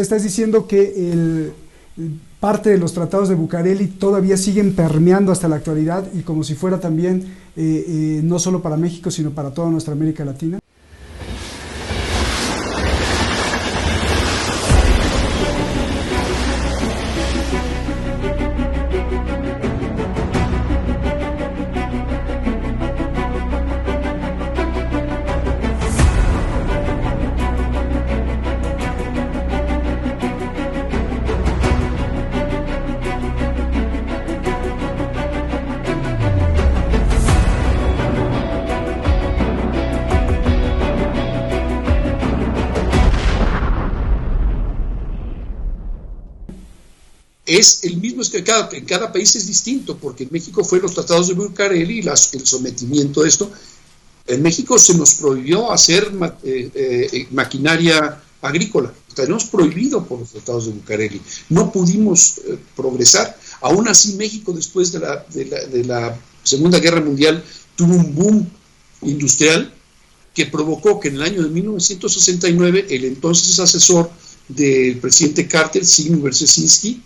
Estás diciendo que parte de los tratados de Bucareli todavía siguen permeando hasta la actualidad y como si fuera también no solo para México, sino para toda nuestra América Latina. Es el mismo, es que en cada país es distinto, porque en México fue los tratados de Bucareli y el sometimiento de esto. En México se nos prohibió hacer maquinaria agrícola, tenemos prohibido por los tratados de Bucareli, no pudimos progresar. Aún así México después de la Segunda Guerra Mundial tuvo un boom industrial que provocó que en el año de 1969 el entonces asesor del presidente Carter, Zbigniew Brzezinski,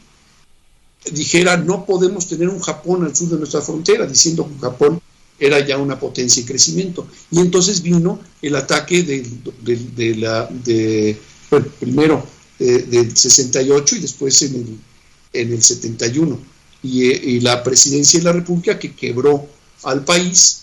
dijera: no podemos tener un Japón al sur de nuestra frontera, diciendo que Japón era ya una potencia en crecimiento. Y entonces vino el ataque primero del 68 y después en el 71. Y la presidencia de la República, que quebró al país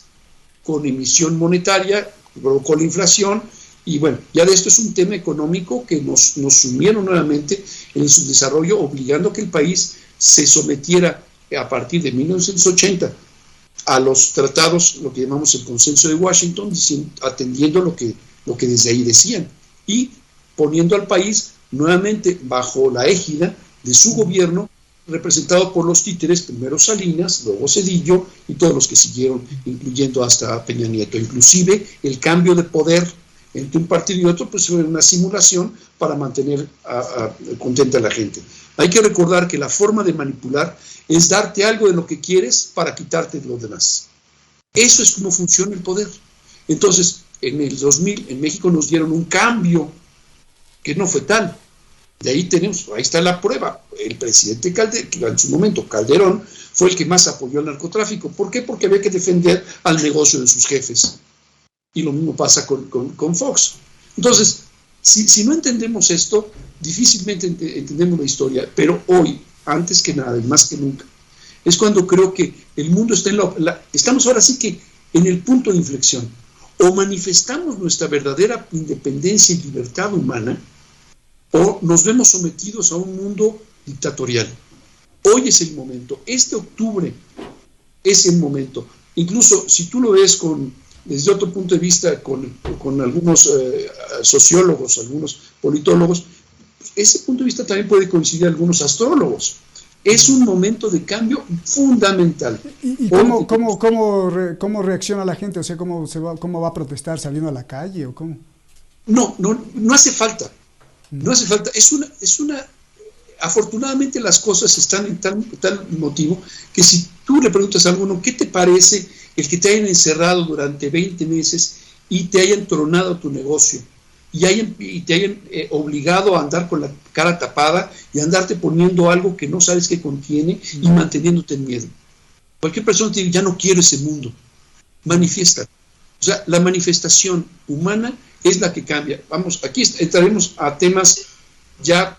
con emisión monetaria, provocó la inflación. Y bueno, ya de esto es un tema económico que nos sumieron nuevamente en su desarrollo, obligando a que el país se sometiera a partir de 1980 a los tratados, lo que llamamos el Consenso de Washington, atendiendo lo que desde ahí decían y poniendo al país nuevamente bajo la égida de su gobierno, representado por los títeres, primero Salinas, luego Zedillo y todos los que siguieron, incluyendo hasta Peña Nieto. Inclusive el cambio de poder entre un partido y otro pues fue una simulación para mantener contenta a la gente. Hay que recordar que la forma de manipular es darte algo de lo que quieres para quitarte de lo demás. Eso es como funciona el poder. Entonces, en el 2000 en México nos dieron un cambio que no fue tal. De ahí está la prueba. El presidente Calderón, en su momento Calderón, fue el que más apoyó al narcotráfico. ¿Por qué? Porque había que defender al negocio de sus jefes. Y lo mismo pasa con Fox. Entonces, si no entendemos esto, difícilmente entendemos la historia. Pero hoy, antes que nada y más que nunca, es cuando creo que el mundo está estamos ahora sí que en el punto de inflexión. O manifestamos nuestra verdadera independencia y libertad humana, o nos vemos sometidos a un mundo dictatorial. Hoy es el momento. Este octubre es el momento. Incluso si tú lo ves desde otro punto de vista, con algunos sociólogos, algunos politólogos, ese punto de vista también puede coincidir algunos astrólogos. Es un momento de cambio fundamental. ¿Y cómo reacciona la gente? O sea, ¿cómo va a protestar? ¿Saliendo a la calle o cómo? No hace falta. No hace falta. Afortunadamente las cosas están en tal motivo que si tú le preguntas a alguno, ¿qué te parece el que te hayan encerrado durante 20 meses y te hayan tronado tu negocio y te hayan obligado a andar con la cara tapada y a andarte poniendo algo que no sabes qué contiene y manteniéndote en miedo? Cualquier persona te dice: ya no quiero ese mundo. Manifiesta. O sea, la manifestación humana es la que cambia. Vamos, aquí entraremos a temas ya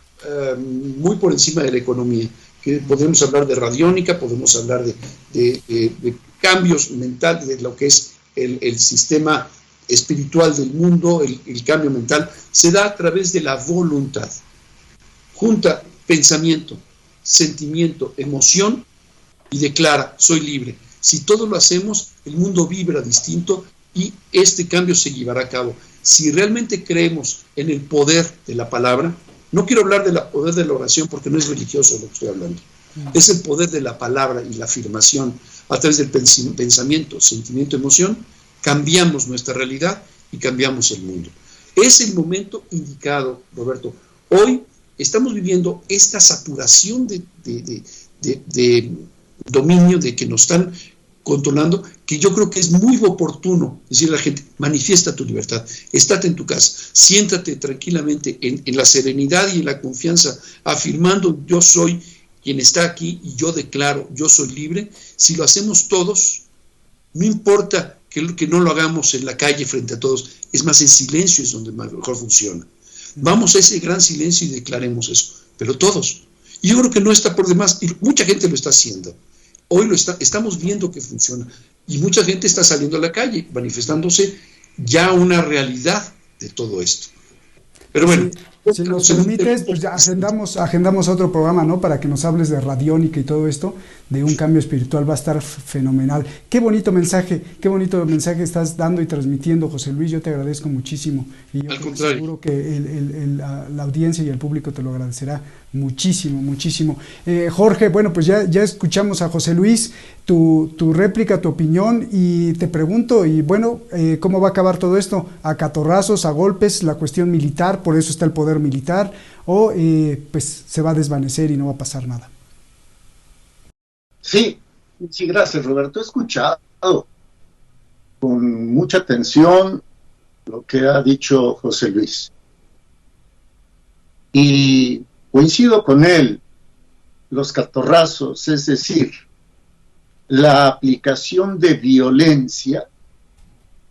muy por encima de la economía, que podemos hablar de radiónica, podemos hablar de cambios mentales, de lo que es el sistema espiritual del mundo. El cambio mental se da a través de la voluntad. Junta pensamiento, sentimiento, emoción y declara: soy libre. Si todo lo hacemos, el mundo vibra distinto y este cambio se llevará a cabo. Si realmente creemos en el poder de la palabra, no quiero hablar del poder de la oración porque no es religioso lo que estoy hablando, es el poder de la palabra y la afirmación a través del pensamiento, sentimiento, emoción, cambiamos nuestra realidad y cambiamos el mundo. Es el momento indicado, Roberto. Hoy estamos viviendo esta saturación de dominio, de que nos están controlando, que yo creo que es muy oportuno decirle a la gente, manifiesta tu libertad, estate en tu casa, siéntate tranquilamente en la serenidad y en la confianza, afirmando yo soy quien está aquí y yo declaro, yo soy libre. Si lo hacemos todos, no importa que no lo hagamos en la calle frente a todos, es más, en silencio es donde mejor funciona. Vamos a ese gran silencio y declaremos eso, pero todos. Y yo creo que no está por demás, y mucha gente lo está haciendo. Hoy estamos viendo que funciona, y mucha gente está saliendo a la calle, manifestándose ya una realidad de todo esto. Pero bueno. Sí, si nos permites, pues ya agendamos otro programa, ¿no? Para que nos hables de radiónica y todo esto, de un cambio espiritual, va a estar fenomenal. Qué bonito mensaje estás dando y transmitiendo, José Luis, yo te agradezco muchísimo. Y yo al contrario, seguro que la audiencia y el público te lo agradecerá muchísimo, muchísimo. Jorge, bueno, pues ya escuchamos a José Luis, tu réplica, tu opinión, y te pregunto, y bueno, ¿cómo va a acabar todo esto? ¿A catorrazos, a golpes, la cuestión militar, por eso está el poder militar, o pues se va a desvanecer y no va a pasar nada? Sí, sí, gracias, Roberto. He escuchado con mucha atención lo que ha dicho José Luis. Y coincido con él, los catorrazos, es decir, la aplicación de violencia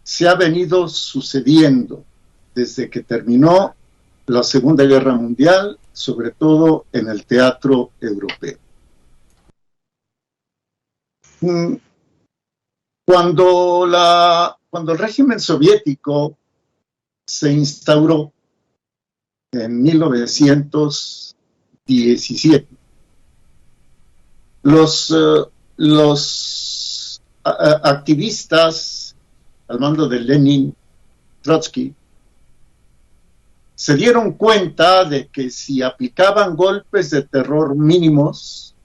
se ha venido sucediendo desde que terminó la Segunda Guerra Mundial, sobre todo en el teatro europeo. Cuando el régimen soviético se instauró en 1917, los activistas al mando de Lenin, Trotsky, se dieron cuenta de que si aplicaban golpes de terror mínimos,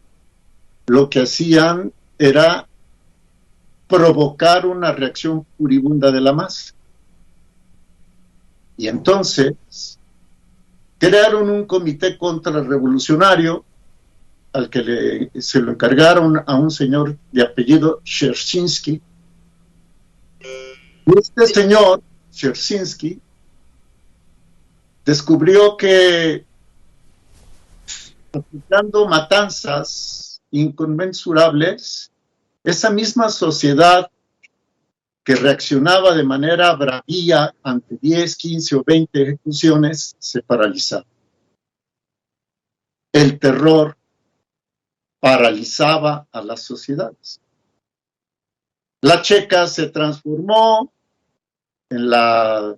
lo que hacían era provocar una reacción furibunda de la masa. Y entonces crearon un comité contrarrevolucionario al que se lo encargaron a un señor de apellido Dzerzhinsky. Este señor, Dzerzhinsky, descubrió que aplicando matanzas inconmensurables, esa misma sociedad que reaccionaba de manera bravía ante 10, 15 o 20 ejecuciones, se paralizaba. El terror paralizaba a las sociedades. La Checa se transformó en la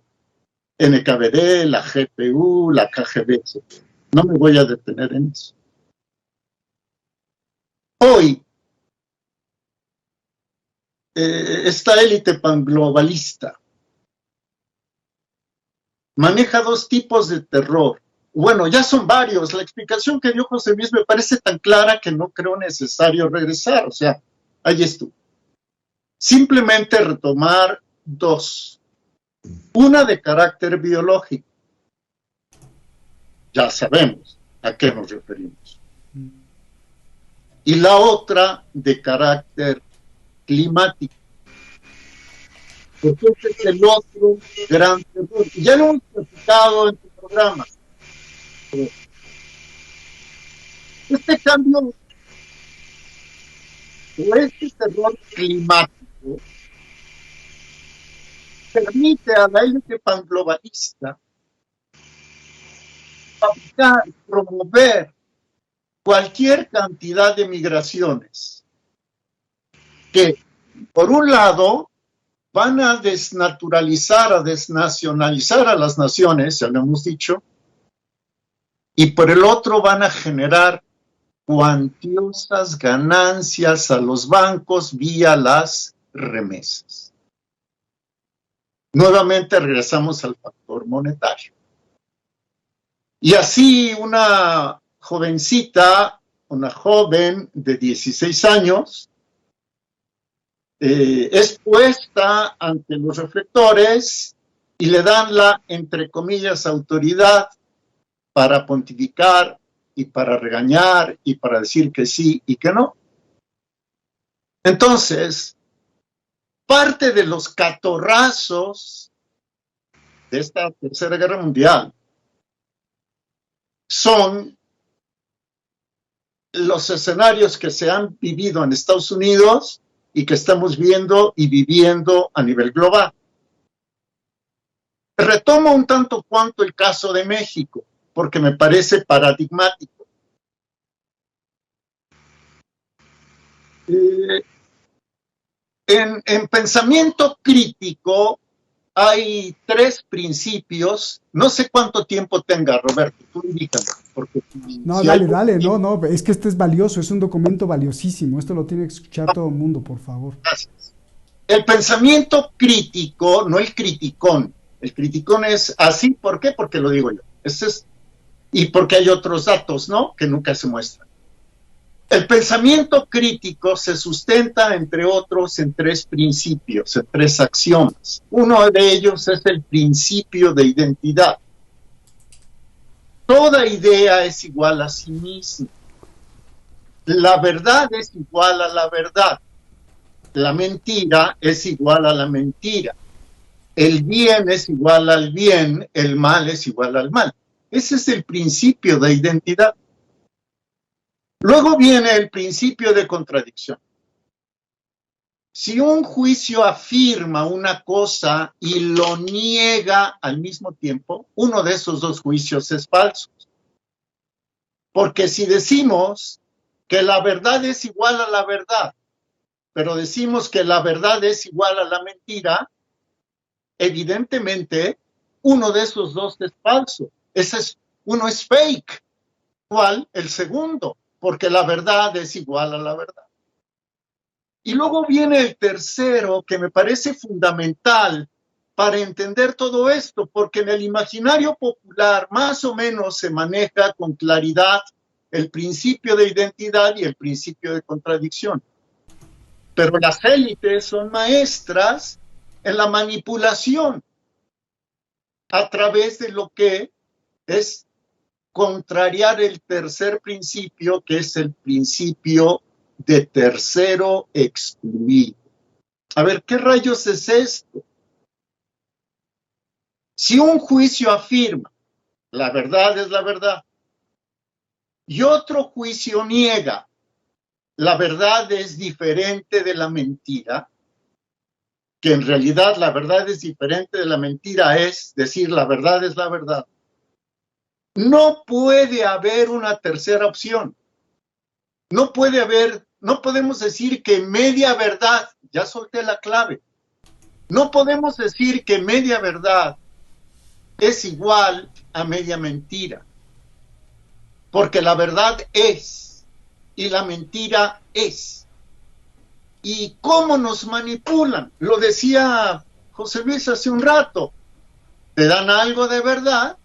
NKVD, la GPU, la KGB. No me voy a detener en eso. Hoy, esta élite panglobalista maneja dos tipos de terror. Bueno, ya son varios. La explicación que dio José Luis me parece tan clara que no creo necesario regresar. O sea, ahí estuvo. Simplemente retomar dos. Una de carácter biológico. Ya sabemos a qué nos referimos. Y la otra de carácter climático. Porque este es el otro gran terror. Y ya lo hemos platicado en tu programa. Este cambio o este terror climático permite a la élite panglobalista fabricar, promover cualquier cantidad de migraciones que, por un lado, van a desnaturalizar, a desnacionalizar a las naciones, ya lo hemos dicho, y por el otro van a generar cuantiosas ganancias a los bancos vía las remesas. Nuevamente regresamos al factor monetario. Y así una jovencita, una joven de 16 años, es puesta ante los reflectores y le dan la, entre comillas, autoridad para pontificar y para regañar y para decir que sí y que no. Entonces, parte de los catorrazos de esta Tercera Guerra Mundial son los escenarios que se han vivido en Estados Unidos y que estamos viendo y viviendo a nivel global. Retomo un tanto cuanto el caso de México, porque me parece paradigmático. En pensamiento crítico hay 3 principios. No sé cuánto tiempo tenga, Roberto, tú indícame. Porque no, dale, no, es que este es valioso, es un documento valiosísimo, esto lo tiene que escuchar todo el mundo, por favor. Gracias. El pensamiento crítico, no el criticón. El criticón es así, ¿por qué? Porque lo digo yo. Y porque hay otros datos, ¿no?, que nunca se muestran. El pensamiento crítico se sustenta, entre otros, en 3 principios, en 3 axiomas. Uno de ellos es el principio de identidad. Toda idea es igual a sí misma. La verdad es igual a la verdad. La mentira es igual a la mentira. El bien es igual al bien, el mal es igual al mal. Ese es el principio de identidad. Luego viene el principio de contradicción. Si un juicio afirma una cosa y lo niega al mismo tiempo, uno de esos 2 juicios es falso. Porque si decimos que la verdad es igual a la verdad, pero decimos que la verdad es igual a la mentira, evidentemente uno de esos 2 es falso. Uno es fake. ¿Cuál? El segundo, porque la verdad es igual a la verdad. Y luego viene el tercero, que me parece fundamental para entender todo esto, porque en el imaginario popular más o menos se maneja con claridad el principio de identidad y el principio de contradicción. Pero las élites son maestras en la manipulación a través de lo que es contrariar el tercer principio, que es el principio de tercero excluido. A ver, ¿qué rayos es esto? Si un juicio afirma la verdad es la verdad y otro juicio niega la verdad es diferente de la mentira, que en realidad la verdad es diferente de la mentira, es decir, la verdad es la verdad, no puede haber una tercera opción. No podemos decir que media verdad, ya solté la clave, no podemos decir que media verdad es igual a media mentira, porque la verdad es y la mentira es. ¿Y cómo nos manipulan? Lo decía José Luis hace un rato, te dan algo de verdad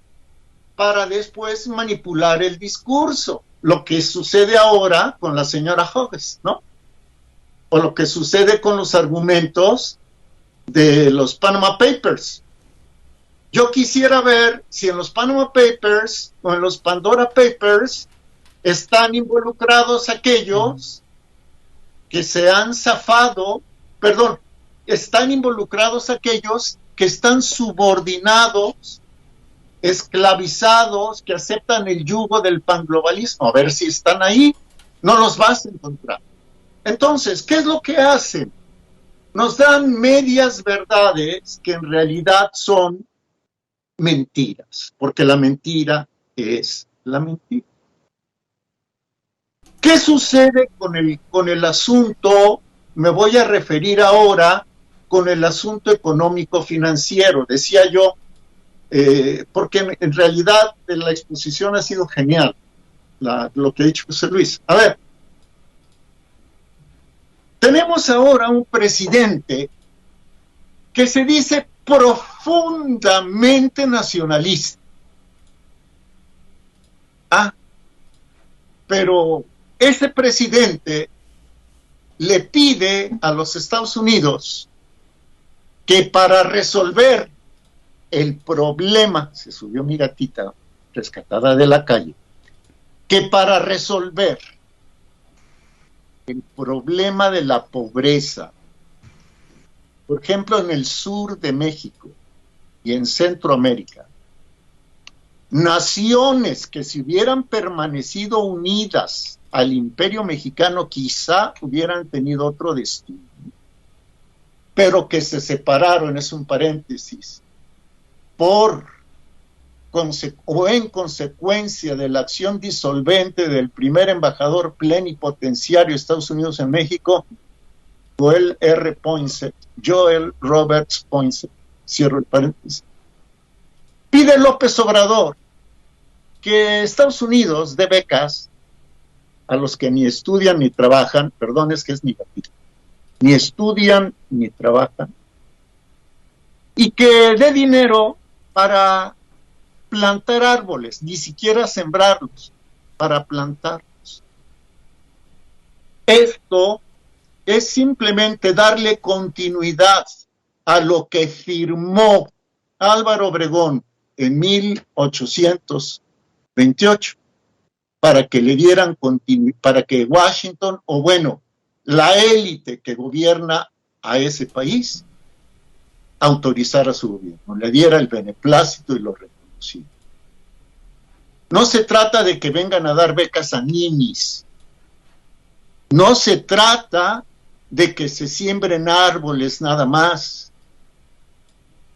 para después manipular el discurso, lo que sucede ahora con la señora Hodges, ¿no? O lo que sucede con los argumentos de los Panama Papers. Yo quisiera ver si en los Panama Papers o en los Pandora Papers están involucrados aquellos que se han zafado, están involucrados aquellos que están subordinados, esclavizados, que aceptan el yugo del panglobalismo. A ver si están ahí, no los vas a encontrar. Entonces, ¿qué es lo que hacen? Nos dan medias verdades que en realidad son mentiras, porque la mentira es la mentira. ¿Qué sucede con el asunto? Me voy a referir ahora con el asunto económico-financiero. Decía yo, porque en realidad la exposición ha sido genial, lo que ha dicho José Luis. A ver, tenemos ahora un presidente que se dice profundamente nacionalista. Pero ese presidente le pide a los Estados Unidos que para resolver el problema, se subió mi gatita rescatada de la calle, que para resolver el problema de la pobreza por ejemplo, en el sur de México y en Centroamérica, naciones que si hubieran permanecido unidas al Imperio Mexicano quizá hubieran tenido otro destino, pero que se separaron, es un paréntesis, en consecuencia de la acción disolvente del primer embajador plenipotenciario de Estados Unidos en México, Joel Roberts Poinsett, cierro el paréntesis. Pide López Obrador que Estados Unidos dé becas a los que ni estudian ni trabajan, perdón, es que es negativo, ni estudian ni trabajan, y que dé dinero para plantar árboles, ni siquiera sembrarlos, para plantarlos. Esto es simplemente darle continuidad a lo que firmó Álvaro Obregón en 1828, para que le dieran continuidad, para que Washington, o bueno, la élite que gobierna a ese país, autorizara su gobierno, le diera el beneplácito y lo reconociera. No se trata de que vengan a dar becas a ninis, no se trata de que se siembren árboles nada más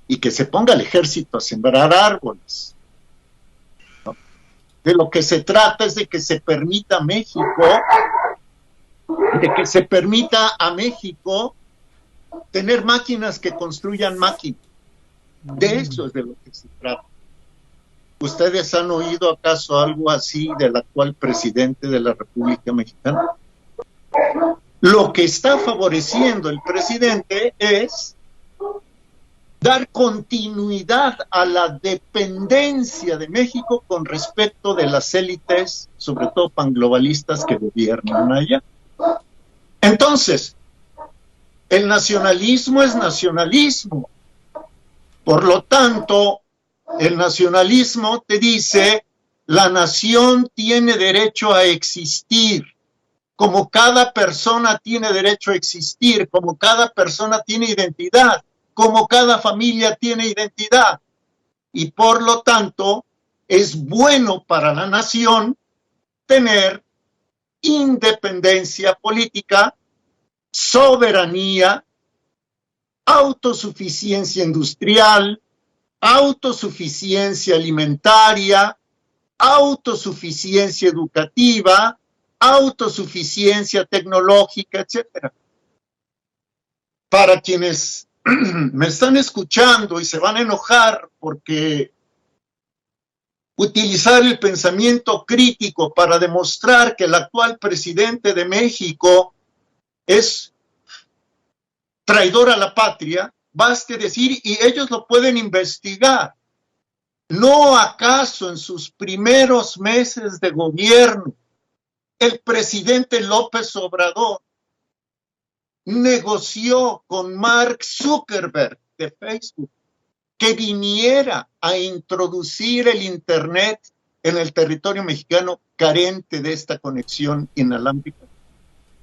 y que se ponga el ejército a sembrar árboles. ¿No? De lo que se trata es de que se permita a México, tener máquinas que construyan máquinas. De eso es de lo que se trata. ¿Ustedes han oído acaso algo así del actual presidente de la República Mexicana? Lo que está favoreciendo el presidente es dar continuidad a la dependencia de México con respecto de las élites, sobre todo panglobalistas, que gobiernan allá. Entonces, el nacionalismo es nacionalismo. Por lo tanto, el nacionalismo te dice, la nación tiene derecho a existir, como cada persona tiene derecho a existir, como cada persona tiene identidad, como cada familia tiene identidad. Y por lo tanto, es bueno para la nación tener independencia política, soberanía, autosuficiencia industrial, autosuficiencia alimentaria, autosuficiencia educativa, autosuficiencia tecnológica, etcétera. Para quienes me están escuchando y se van a enojar porque utilizar el pensamiento crítico para demostrar que el actual presidente de México es traidor a la patria, baste decir, y ellos lo pueden investigar, ¿no acaso en sus primeros meses de gobierno el presidente López Obrador negoció con Mark Zuckerberg de Facebook que viniera a introducir el Internet en el territorio mexicano carente de esta conexión inalámbrica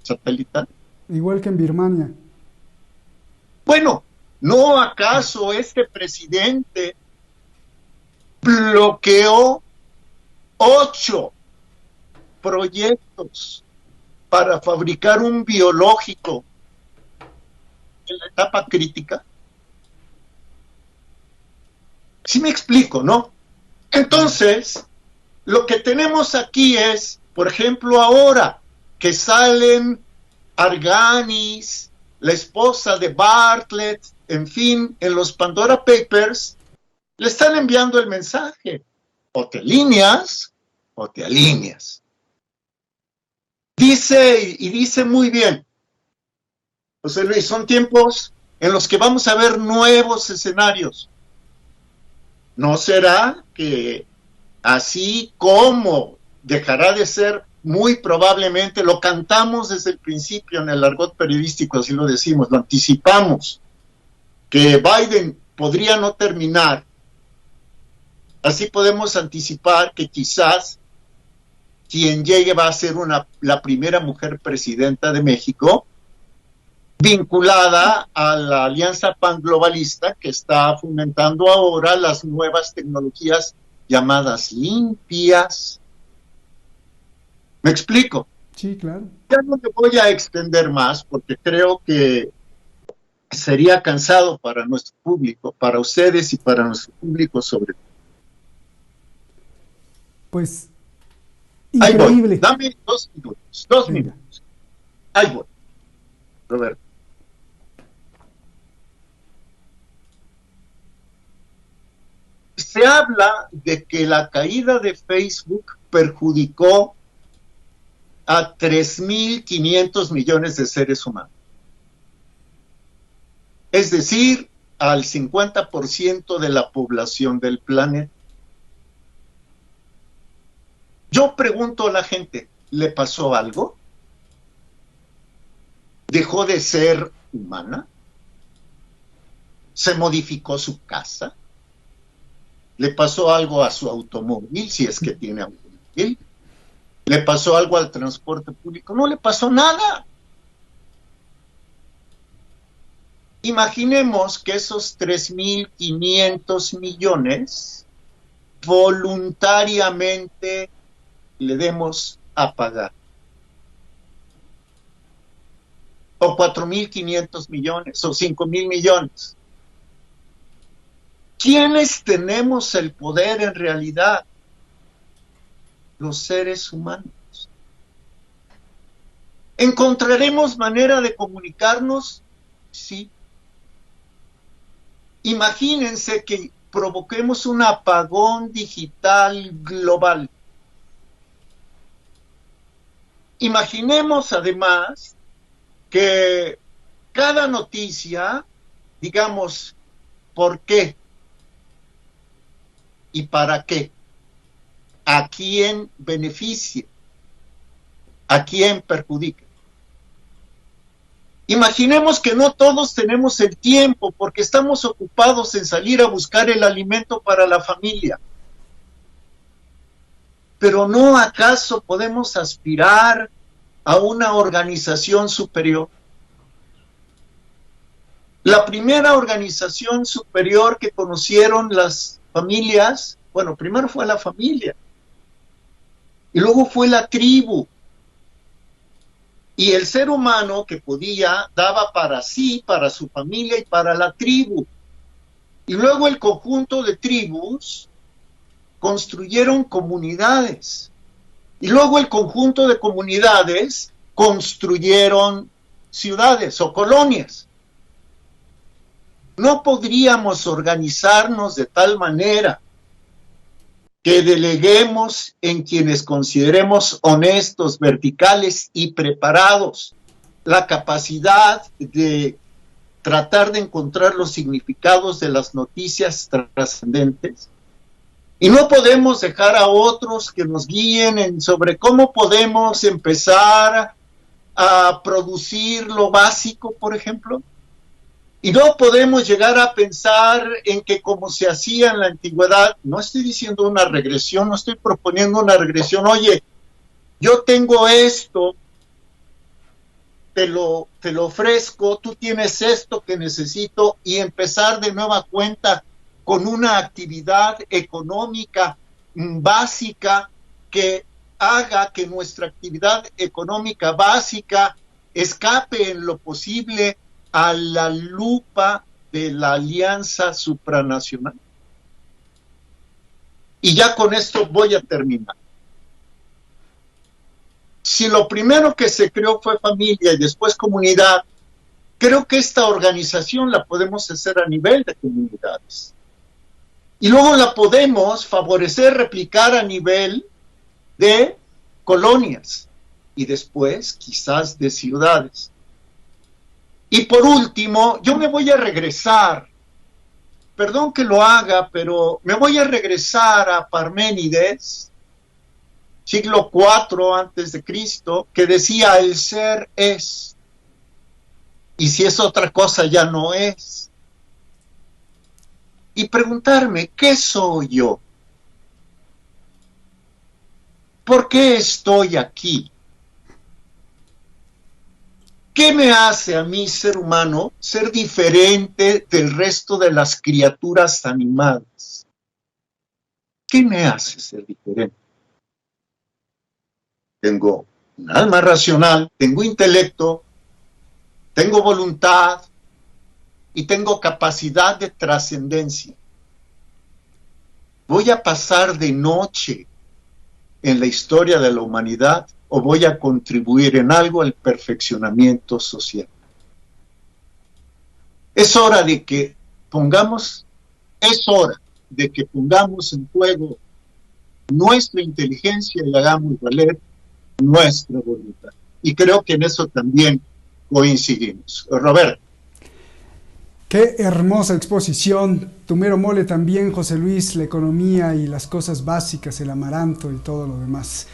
satelital? Igual que en Birmania. Bueno, ¿no acaso este presidente bloqueó 8 proyectos para fabricar un biológico en la etapa crítica? ¿Sí me explico, no? Entonces, lo que tenemos aquí es, por ejemplo, ahora que salen Arganis, la esposa de Bartlett, en fin, en los Pandora Papers, le están enviando el mensaje: o te alineas o te alineas. Dice muy bien José Luis, son tiempos en los que vamos a ver nuevos escenarios. ¿No será que así como dejará de ser, muy probablemente, lo cantamos desde el principio en el argot periodístico, así lo decimos, lo anticipamos, que Biden podría no terminar? Así podemos anticipar que quizás quien llegue va a ser la primera mujer presidenta de México, vinculada a la alianza panglobalista que está fomentando ahora las nuevas tecnologías llamadas limpias. ¿Me explico? Sí, claro. Ya no me voy a extender más porque creo que sería cansado para nuestro público, para ustedes y para nuestro público sobre todo. Pues, Ahí voy, increíble. dame 2 minutos, 2 Venga. minutos. Ahí voy, Roberto. Se habla de que la caída de Facebook perjudicó a 3.500 millones de seres humanos. Es decir, al 50% de la población del planeta. Yo pregunto a la gente, ¿le pasó algo? ¿Dejó de ser humana? ¿Se modificó su casa? ¿Le pasó algo a su automóvil, si es que tiene automóvil? ¿Le pasó algo al transporte público? No le pasó nada. Imaginemos que esos 3.500 millones voluntariamente le demos a pagar. O 4.500 millones, o 5.000 millones. ¿Quiénes tenemos el poder en realidad? Los seres humanos. ¿Encontraremos manera de comunicarnos? Sí. Imagínense que provoquemos un apagón digital global. Imaginemos además que cada noticia, digamos, ¿por qué? ¿Y para qué? ¿A quién beneficia? ¿A quién perjudica? Imaginemos que no todos tenemos el tiempo porque estamos ocupados en salir a buscar el alimento para la familia. Pero ¿no acaso podemos aspirar a una organización superior? La primera organización superior que conocieron las familias, bueno, primero fue la familia, y luego fue la tribu. Y el ser humano que podía, daba para sí, para su familia y para la tribu. Y luego el conjunto de tribus construyeron comunidades. Y luego el conjunto de comunidades construyeron ciudades o colonias. No podríamos organizarnos de tal manera que deleguemos en quienes consideremos honestos, verticales y preparados la capacidad de tratar de encontrar los significados de las noticias trascendentes. Y no podemos dejar a otros que nos guíen sobre cómo podemos empezar a producir lo básico, por ejemplo. Y no podemos llegar a pensar en que como se hacía en la antigüedad, no estoy diciendo una regresión, no estoy proponiendo una regresión, oye, yo tengo esto, te lo ofrezco, tú tienes esto que necesito, y empezar de nueva cuenta con una actividad económica básica que haga que nuestra actividad económica básica escape en lo posible a la lupa de la alianza supranacional. Y ya con esto voy a terminar. Si lo primero que se creó fue familia y después comunidad, creo que esta organización la podemos hacer a nivel de comunidades. Y luego la podemos favorecer, replicar a nivel de colonias y después quizás de ciudades. Y por último, yo me voy a regresar, perdón que lo haga, pero me voy a regresar a Parménides, siglo IV antes de Cristo, que decía el ser es, y si es otra cosa ya no es. Y preguntarme, ¿qué soy yo? ¿Por qué estoy aquí? ¿Qué me hace a mí, ser humano, ser diferente del resto de las criaturas animadas? ¿Qué me hace ser diferente? Tengo un alma racional, tengo intelecto, tengo voluntad y tengo capacidad de trascendencia. ¿Voy a pasar de noche en la historia de la humanidad o voy a contribuir en algo al perfeccionamiento social? Es hora de que pongamos en juego nuestra inteligencia y hagamos valer nuestra voluntad. Y creo que en eso también coincidimos. Roberto. Qué hermosa exposición, tu mero mole también, José Luis, la economía y las cosas básicas, el amaranto y todo lo demás.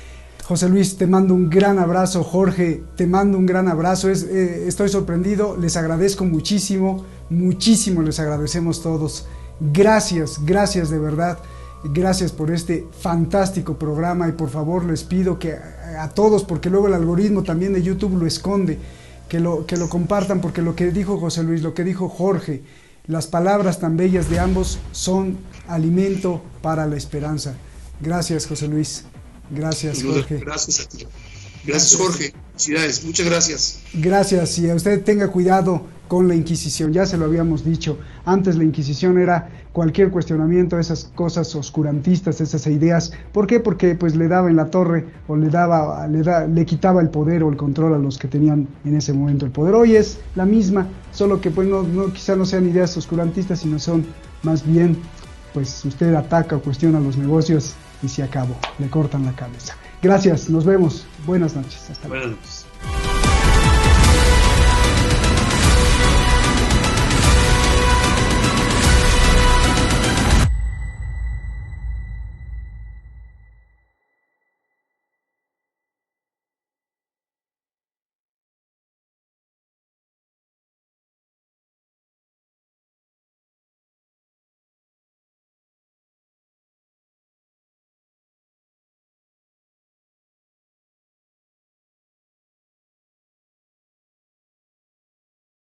José Luis, te mando un gran abrazo. Jorge, te mando un gran abrazo. Estoy sorprendido, les agradezco muchísimo, muchísimo les agradecemos todos. Gracias, gracias de verdad. Gracias por este fantástico programa y por favor les pido que a todos, porque luego el algoritmo también de YouTube lo esconde, que lo compartan, porque lo que dijo José Luis, lo que dijo Jorge, las palabras tan bellas de ambos son alimento para la esperanza. Gracias, José Luis. Gracias, Jorge. Gracias a ti. Gracias, Jorge. Felicidades. Muchas gracias. Gracias. Y a usted tenga cuidado con la Inquisición. Ya se lo habíamos dicho. Antes la Inquisición era cualquier cuestionamiento, esas cosas oscurantistas, esas ideas. ¿Por qué? Porque pues le daba en la torre o le quitaba el poder o el control a los que tenían en ese momento el poder. Hoy es la misma, solo que pues quizá no sean ideas oscurantistas, sino son más bien, pues usted ataca o cuestiona los negocios y se acabó, le cortan la cabeza. Gracias, nos vemos. Buenas noches. Hasta luego.